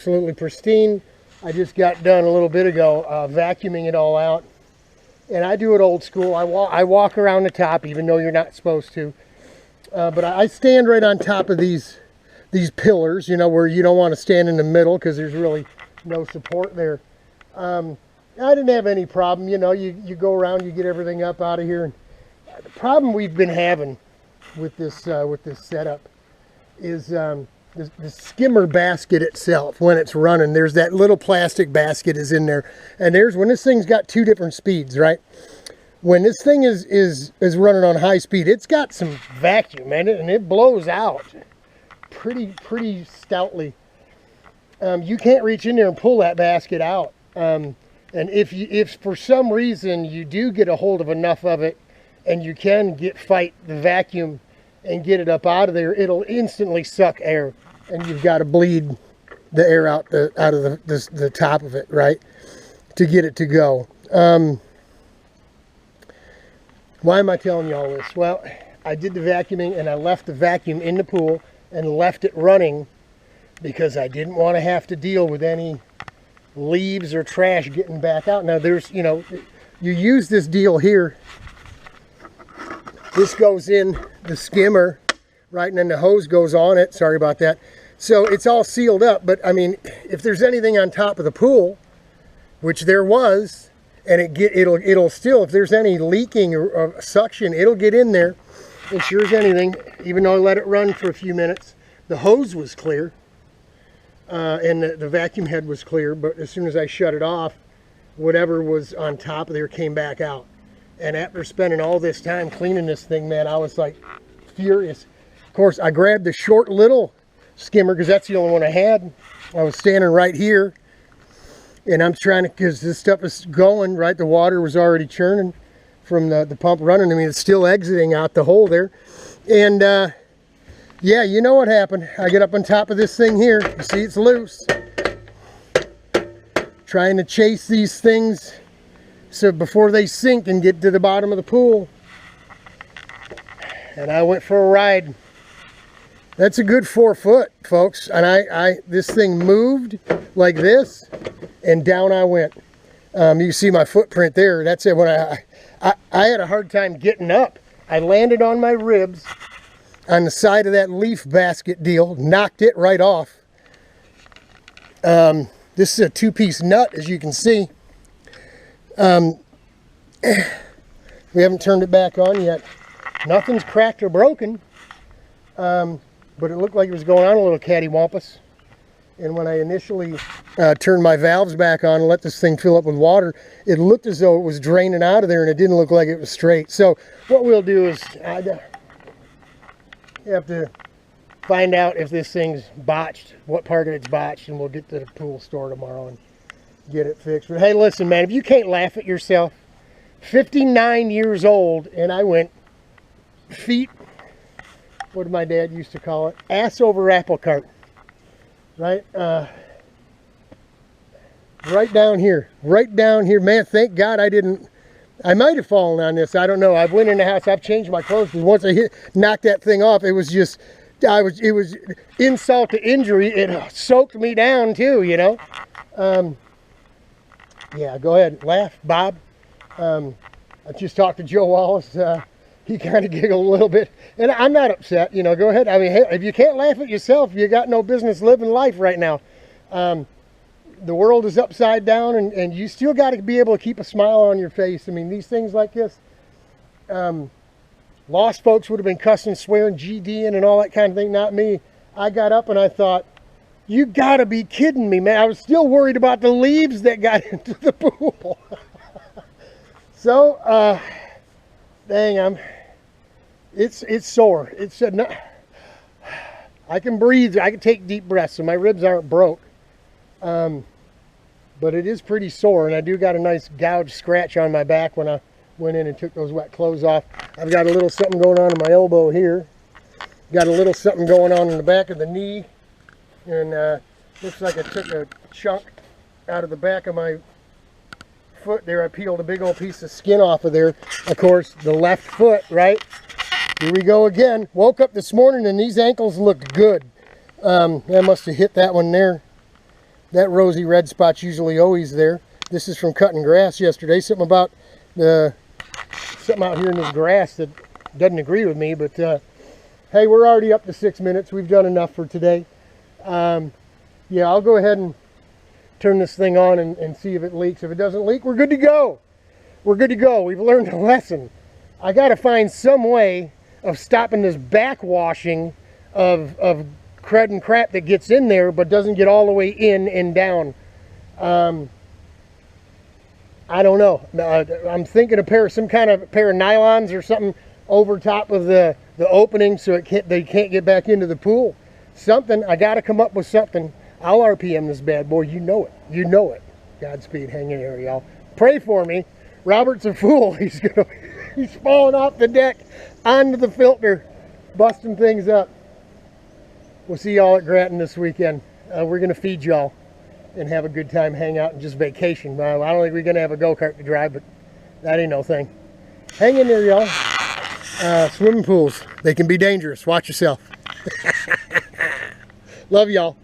Absolutely pristine. I just got done a little bit ago vacuuming it all out, and I do it old school. I walk around the top, even though you're not supposed to. But I stand right on top of these pillars, you know, where you don't want to stand in the middle because there's really no support there. I didn't have any problem. You know, you go around, you get everything up out of here. And the problem we've been having with this setup is the skimmer basket itself. When it's running, there's that little plastic basket is in there, and when this thing's got two different speeds, right? When this thing is running on high speed, it's got some vacuum in it, and it blows out pretty stoutly. You can't reach in there and pull that basket out. And if for some reason you do get a hold of enough of it, and you can fight the vacuum and get it up out of there, it'll instantly suck air, and you've got to bleed the air out of the top of it, right, to get it to go. Why am I telling you all this? Well, I did the vacuuming, and I left the vacuum in the pool and left it running because I didn't want to have to deal with any leaves or trash getting back out. Now there's, you know, you use this deal here. This goes in the skimmer, right, and then the hose goes on it. Sorry about that. So it's all sealed up, but I mean, if there's anything on top of the pool, which there was, and it'll still, if there's any leaking or suction, it'll get in there. And sure as anything, even though I let it run for a few minutes, the hose was clear, and the vacuum head was clear, but as soon as I shut it off, whatever was on top of there came back out. And after spending all this time cleaning this thing, man, I was like furious. Of course, I grabbed the short little skimmer because that's the only one I had. I was standing right here, and I'm trying to, because this stuff is going, right? The water was already churning from the pump running. I mean, it's still exiting out the hole there. And yeah, you know what happened. I get up on top of this thing here. You see it's loose. Trying to chase these things so before they sink and get to the bottom of the pool. And I went for a ride. That's a good 4 foot, folks. And this thing moved like this, and down I went. You see my footprint there. That's it. When I had a hard time getting up. I landed on my ribs on the side of that leaf basket deal, knocked it right off. This is a 2-piece nut, as you can see. We haven't turned it back on yet. Nothing's cracked or broken, but it looked like it was going on a little cattywampus. And when I initially turned my valves back on and let this thing fill up with water, it looked as though it was draining out of there, and it didn't look like it was straight. So what we'll do is you have to find out if this thing's botched, what part of it's botched, and we'll get to the pool store tomorrow and get it fixed. But hey, listen, man, if you can't laugh at yourself, 59 years old, and I went feet, what did my dad used to call it? Ass over apple cart. Right? Right down here, man. Thank God I might have fallen on this. I don't know. I've went in the house. I've changed my clothes, because once I knocked that thing off, it was just, it was insult to injury. It soaked me down too, you know. Yeah, go ahead, laugh, Bob. I just talked to Joe Wallace. He kind of giggled a little bit, and I'm not upset. You know, go ahead. I mean, hey, if you can't laugh at yourself, you got no business living life right now. The world is upside down, and you still got to be able to keep a smile on your face. I mean, these things like this, lost folks would have been cussing, swearing, GDing, and all that kind of thing. Not me. I got up and I thought, you got to be kidding me, man. I was still worried about the leaves that got into the pool. So, dang, it's sore. It's no, I can breathe. I can take deep breaths, so my ribs aren't broke. But it is pretty sore, and I do got a nice gouge scratch on my back when I went in and took those wet clothes off. I've got a little something going on in my elbow here. Got a little something going on in the back of the knee, and looks like I took a chunk out of the back of my foot there. I peeled a big old piece of skin off of there. Of course, the left foot, right? Here we go again. Woke up this morning and these ankles looked good. I must have hit that one there. That rosy red spot's usually always there. This is from cutting grass yesterday. Something about something out here in this grass that doesn't agree with me, but hey, we're already up to 6 minutes. We've done enough for today. Yeah, I'll go ahead and turn this thing on and see if it leaks. If it doesn't leak, we're good to go. We're good to go. We've learned a lesson. I got to find some way of stopping this backwashing of crud and crap that gets in there but doesn't get all the way in and down. I don't know. I'm thinking some kind of pair of nylons or something over top of the opening so they can't get back into the pool. Something. I got to come up with something. I'll RPM this bad boy. You know it. You know it. Godspeed. Hang in there, y'all. Pray for me. Robert's a fool. He's falling off the deck onto the filter, busting things up. We'll see y'all at Grattan this weekend. We're going to feed y'all and have a good time, hang out, and just vacation. I don't think we're going to have a go-kart to drive, but that ain't no thing. Hang in there, y'all. Swimming pools, they can be dangerous. Watch yourself. Love y'all.